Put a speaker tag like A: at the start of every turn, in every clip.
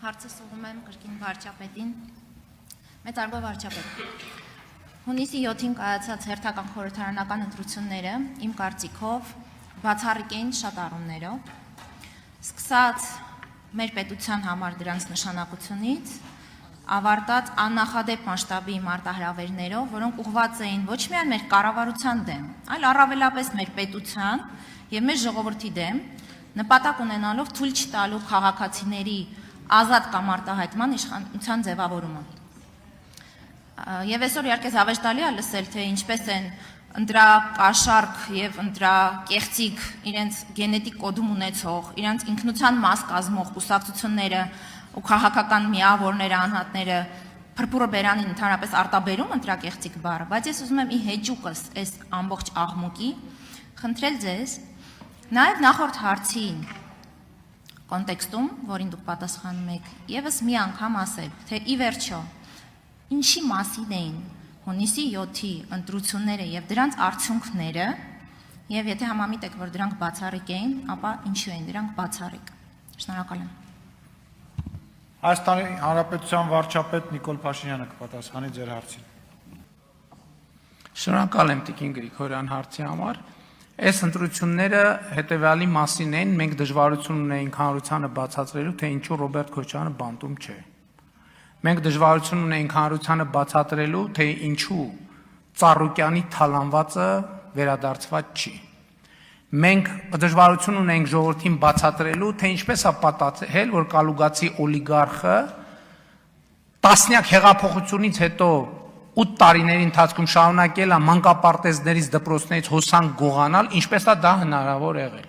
A: Հարցը սուղում եմ կրկին վարչապետին, մեծարգո վարչապետ։ Հունիսի 7-ին կայացած հերթական խորհրդարանական ընտրությունները իմ կարծիքով բացառիկ էին շատ առումներով, սկսած մեր պետության համար դրանց նշանակությունից, ավարտած աննախադեպ մասշտաբի մարտահրավերներով, որոնք ուղղված էին ոչ միայն մեր կառավարության դեմ, այլ առավելապես մեր պետության եւ մեր ժողովրդի դեմ, նպատակ ունենալով թույլ չտալու քաղաքացիների ազատ կամ արտահայտման իշխանության ձևավորումը։ Եվ այսօր իհարկե զավեշտալի է լսել, թե ինչպես են ընտրակաշառք եւ ընտրակեղծիք իրենց գենետիկ կոդում ունեցող, իրենց ինքնության մաս կազմող կուսակցությունները ու քաղաքական միավորները, անհատները փրփուրը բերանին ընդհանրապես արտաբերում ընտրակեղծիք բառը, բայց ես ուզում եմ ի հեճուկս այս ամբողջ աղմուկի խնդրել ձեզ նաեւ նախորդ հարցի կոնտեքստում, որին դուք պատասխանում եք, եւս մի անգամ ասել, թե ի վերջո ինչի մասին էին հունիսի 7-ի ընտրությունները եւ դրանց արդյունքները, եւ եթե համամիտ եք, որ դրանք բացառիկ էին, ապա ինչու են դրանք բացառիկ։ Շնորհակալ եմ։
B: Հայաստանի Հանրապետության վարչապետ Նիկոլ Փաշինյանը կպատասխանի ձեր հարցին։
C: Շնորհակալ եմ Տիկին Գրիգորյան հարցի համար։ Այս ընտրությունները հետևյալի մասին են, մենք դժվարություն ունեինք հանրությանը բացատրելու, թե ինչու Ռոբերտ Քոչարյանը բանտում չէ։ Մենք դժվարություն ունեինք հանրությանը բացատրելու, թե ինչու Ծառուկյանի թալանվածը վերադարձված չի։ Մենք դժվարություն ունենք ժողովրդին բացատրելու, թե ինչպես է պատահել, որ կալուգացի օլիգարխը տասնյակ հեղափոխությունից հետո 8 տարիների ընթացքում շարունակել է մանկապարտեզներից դպրոցներից հոսանք գողանալ, ինչպես է դա հնարավոր եղել։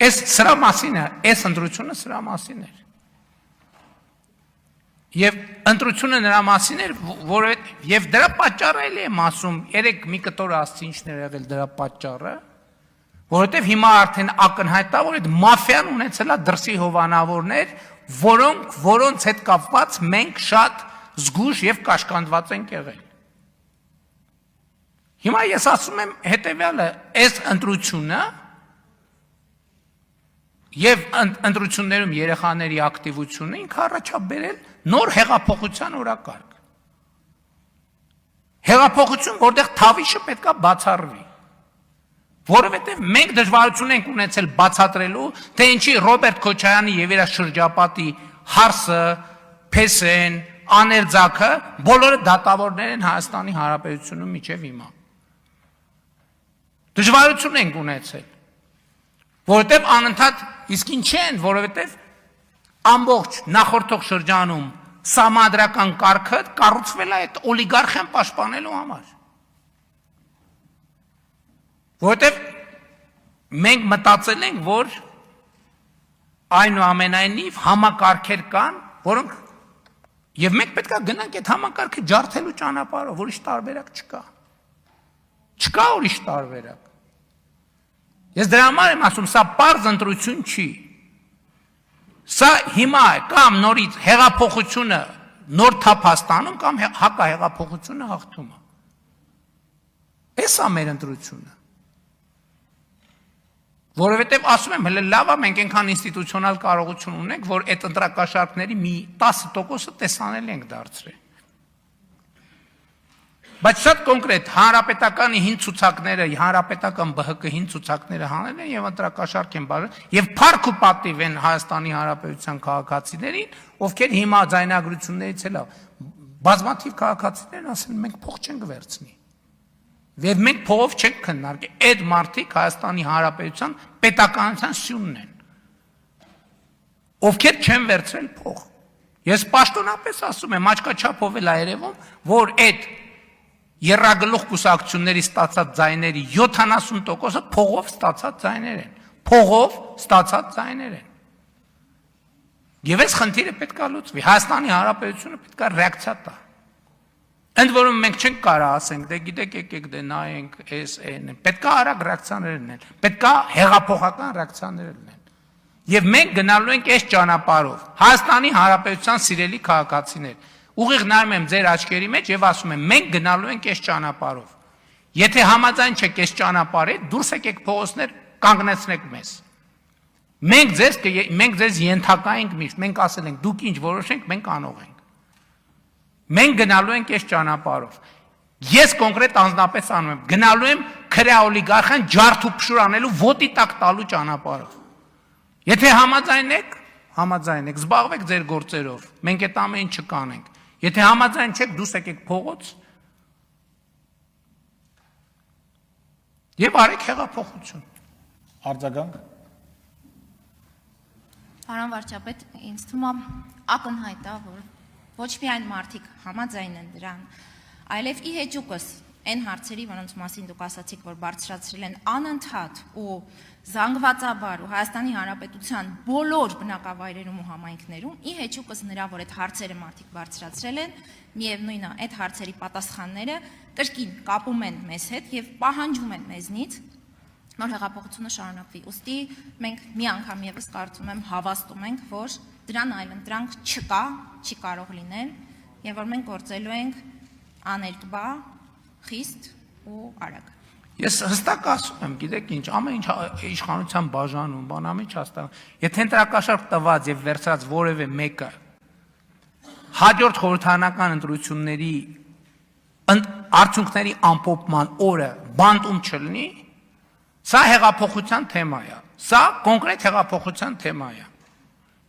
C: Այս սրա մասին է, այս ընտրությունը սրա մասին էր։ Եվ ընտրությունը նրա մասին էր, եւ դրա պատճառը էլ եմ ասում, երեք մի կտոր ասցի ինչն էր եղել դրա պատճառը, որովհետեւ հիմա արդեն ակնհայտ է, որ այդ մաֆիան ունեցել է դրսի հովանավորներ, որոնց հետ կապված մենք շատ զգուշ եւ կաշկանդված ենք եղել։ Հիմա ես ասում եմ հետեւյալը, այս ընտրությունը եւ ընտրություններում երեխաների ակտիվությունը ինքը առաջաբերել նոր հեղափոխության օրակարգ։ Հեղափոխություն, որտեղ թավիշը պետքա բացառվի։ Որովհետեւ մենք դժվարություն ենք ունեցել բացատրելու, թե ինչի Ռոբերտ Քոչարյանի եւ իր շրջապատի հարսը, փեսեն, աներձակը բոլորը դատավորներ են Հայաստանի Հանրապետությունում միջև հիմա։ Դժվարություն ենք ունեցել, որովհետև անընդհատ իսկ ինչ են, որովհետև ամբողջ նախորդող շրջանում սահմանադրական կարգը կառուցվել է այդ օլիգարխիան պաշտպանելու համար։ Որովհետև մենք մտածել ենք, որ այնուամենայնիվ համակարգեր կան, որոնք եւ մենք պետք է գնանք այդ համակարգը ջարդելու ճանապարհով, ուրիշ տարբերակ չկա։ Չկա ուրիշ տարբերակ։ Ես դրա համար եմ ասում, սա պարզ ընտրություն չի։ Սա հիմա կամ նորից հեղափոխությունը նոր թափաստանում կամ հակահեղափոխությունը հաղթում է։ Էս է մեր ընտրությունը։ Որովհետև ասում եմ, հələ լավ է, մենք այնքան ինստիտուցիոնալ կարողություն ունենք, որ այդ ընտրակաշառքների մի 10%-ը տեսանելի ենք դարձրել։ Բայց շատ կոնկրետ հանրապետականի 5 ցուցակները, հանրապետական ԲՀԿ 5 ցուցակները հանել են եւ ընտրակաշառք են բարձր եւ փառք ու պատիվ են Հայաստանի Հանրապետության քաղաքացիներին, ովքեր հիմա ձայնագրություններից էլ բազմաթիվ քաղաքացիներ ասել մենք փող չենք վերցնի։ Եվ մենք փողով չենք քննարկի, այդ մարդիկ Հայաստանի Հանրապետության պետականության սյունն են, ովքեր չեն վերցրել փող։ Ես պաշտոնապես ասում եմ, աչքաչափով էլ երևում, որ այդ եռագլուխ կուսակցությունների ստացած ձայների 70%-ը փողով ստացած ձայներ են, փողով ստացած ձայներ են։ Եվ այս խնդիրը պետք է լուծվի, Հայաստանի Հանրապետությունը պետք է ռեակցիա տա։ Ընդ որում մենք չենք կարող ասենք, դե գիտեք եկեք դե նայենք էս այն, պետք է արագ ռեակցիաներ լինեն, պետք է հեղափոխական ռեակցիաներ լինեն։ Եվ մենք գնալու ենք այս ճանապարհով, Հայաստանի Հանրապետության սիրելի քաղաքացիներ, ուղիղ նայում եմ ձեր աչքերի մեջ եւ ասում եմ, մենք գնալու ենք այս ճանապարհով։ Եթե համաձայն չեք այս ճանապարհի, դուրս եկեք փողոցներ, կանգնեցնեք մեզ։ Մենք ձեզ ենթակա ենք միշտ, մենք ասել ենք, դուք ինչ որոշենք, մենք անող ենք։ Մենք գնալու ենք այս ճանապարհով։ Ես կոնկրետ անձնապես անում եմ, գնալու եմ քրեա օլիգարխան ջարդ ու փշուր անելու ոտի տակ տալու ճանապարհով։ Եթե համաձայն եք, զբաղվեք ձեր գործերով, մենք այդ ամեն ինչ չկանենք։ Եթե համաձայն չեք, դուս եկեք փողոց եւ արեք հեղափոխություն։
B: Արձագանք։
A: Պարոն վարչապետ, ինձ թվում է ակնհայտ է, որ ոչ միայն մարդիկ համաձայն են դրան, այլև ի հեճուկս այն հարցերի, որոնց մասին դուք ասացիք, որ բարձրացրել են անընդհատ ու զանգվածաբար ու Հայաստանի Հանրապետության բոլոր բնակավայրերում ու համայնքներում, ի հեճուկս նրա, որ այդ հարցերը մարդիկ բարձրացրել են, միևնույնն է, այդ հարցերի պատասխանները կրկին կապում են մեզ հետ եւ պահանջում են մեզնից, որ հեղափոխությունը շարունակվի։ Ուստի մենք մի անգամ եւս կարծում եմ հավաստում ենք, որ դրան այլընտրանք չկա, չի կարող լինել, եւ որ մենք գործելու ենք աներկբա, խիստ ու արագ։
C: Ես հստակ ասում եմ, գիտեք ինչ, ամեն ինչ իշխանության բաժանում, բանամիջ հաստատ։ Եթե ընտրակաշարք տված եւ վերցրած որևէ մեկը հաջորդ խորհրդարանական ընտրությունների արդյունքների ամփոփման օրը բանտում չլինի, սա հեղափոխության թեմա է։ Սա կոնկրետ հեղափոխության թեմա է։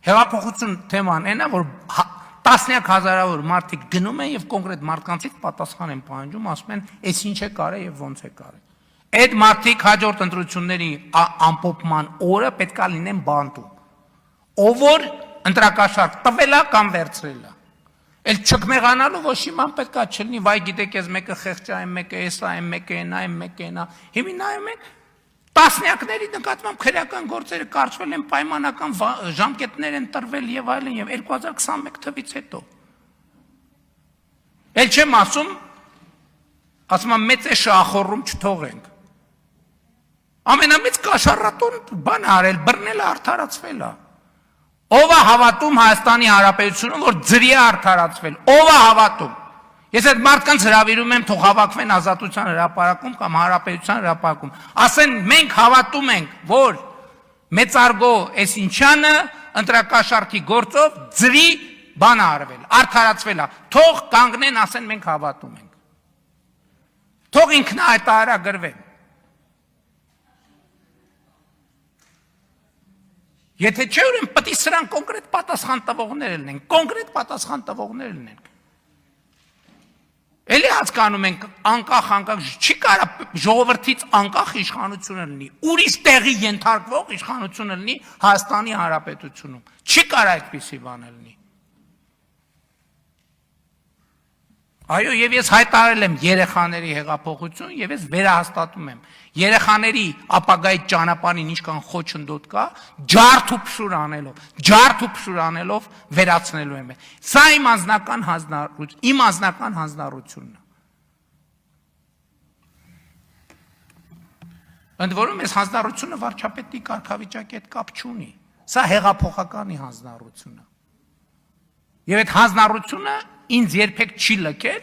C: Հեղափոխություն թեման այնա, որ տասնյակ հազարավոր մարդիկ գնում են եւ կոնկրետ մարդկանցից պատասխան են պահանջում, ասում են, «Էս ինչ է կարել եւ ոնց է կարել»։ Այդ մարդիկ հաջորդ ընտրությունների ամփոփման օրը պետքա լինեն բանտում։ Ով որ ընտրակաշարք տվել է կամ վերցրել է։ Էլ չկմեղանալու ոչ իման պետքա չլինի, վայ գիտեք, ես մեկը խեղճ է, մեկը էսա է, մեկը այնա է, մեկը այնա։ Հիմա նայում եք տասնյակների նկատմամբ քրեական գործերը կարճվել են, պայմանական ժամկետներ են տրվել եւ այլն եւ 2021 թվից հետո։ Էլ չեմ ասում մեծ է շախորում չթողենք։ Ամենամեծ կաշառատուն բան արել, բռնել արդարացվել է։ Ով է հավատում Հայաստանի Հանրապետությունում, որ ձրի է արդարացվել։ Ով է հավատում։ Ես այդ մարդկանց հրավիրում եմ, թող հավաքվեն Ազատության հրապարակում կամ Հանրապետության հրապարակում։ Ասեն, մենք հավատում ենք, որ մեծարգո Էսինչյանը ընտրակաշարքի գործով ձրի բան է արվել, արդարացվել է։ Թող կանգնեն, ասեն, մենք հավատում ենք։ Թող ինքնահայտարարագրվեն։ Եթե չէ, ուրեմն պետք է սրան կոնկրետ պատասխան տվողներ լինեն, կոնկրետ պատասխան տվողներ լինեն։ Էլի հասկանում ենք անկախ չի կարա ժողովրդից անկախ իշխանությունը լինի, ուրիշ տեղի ենթարկվող իշխանությունը լինի Հայաստանի Հանրապետությունում։ Չի կարա այդպիսի բան լինի։ Այո, եւ ես հայտարարել եմ երեխաների հեղափոխություն եւ ես վերահաստատում եմ։ Երեխաների ապագայի ճանապարհին ինչքան խոչընդոտ կա, ջարդ ու փշուր անելով վերացնելու եմ։ Սա իմ անձնական հանձնառությունն է։ Ընդ որում ես հանձնառությունը վարչապետի կարգավիճակի հետ կապ չունի։ Սա հեղափոխականի հանձնառություն է։ Եվ այդ հանձնառությունը ինձ երբեք չի լքել,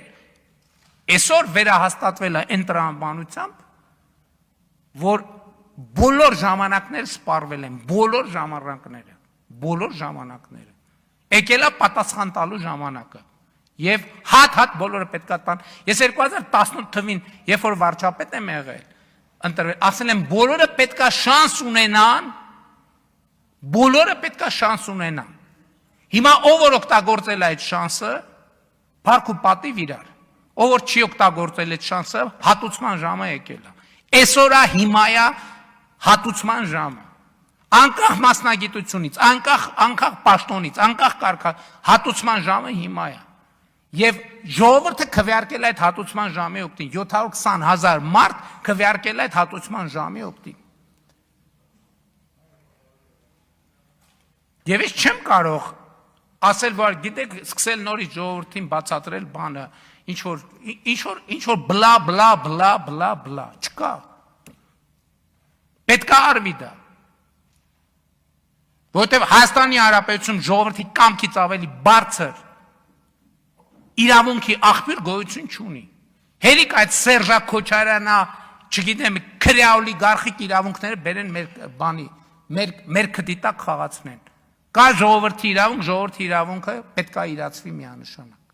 C: այսօր վերահաստատվել է այն տրամաբանությամբ, որ բոլոր ժամանակները սպառվել են, բոլոր ժամանակները, եկել է պատասխան տալու ժամանակը, և հատ բոլորը պետք է տան, ես 2018 թվին, երբ որ վարչապետ եմ եղել, ասել եմ, բոլորը պետք է շանս ունենան, հիմա ով որ օգտագործել է այդ շանսը, փառք ու պատիվ իրար, ով որ չի օգտագործել այդ շանսը, հատուցման ժամը եկել է։ Այսօր հիմա է հատուցման ժամը։ Անկախ մասնագիտությունից, անկախ պաշտոնից, անկախ հատուցման ժամը հիմա է։ Եվ ժողովուրդը քվեարկել է այդ հատուցման ժամի օգտին, 720,000 մարդ քվեարկել է այդ հատուցման ժամի օգտին։ Եվ ես չեմ կարող ասել, որ գիտեք, սկսել նորից ժողովրդին բացատրել բանը, ինչ որ բլա, չկա։ Պետք է արվի դա։ Որովհետև Հայաստանի Հանրապետությունում ժողովրդի կամքից ավելի բարձր իրավունքի աղբյուր գոյություն չունի։ Հերիք այդ Սերժա Քոչարյանա, չգիտեմ, քրեա օլիգարխիկ իրավունքները բերեն մեր բանի մեր քդի տակ խաղացնեն։ Կա ժողովրդի իրավունքը պետք է իրացվի միանշանակ։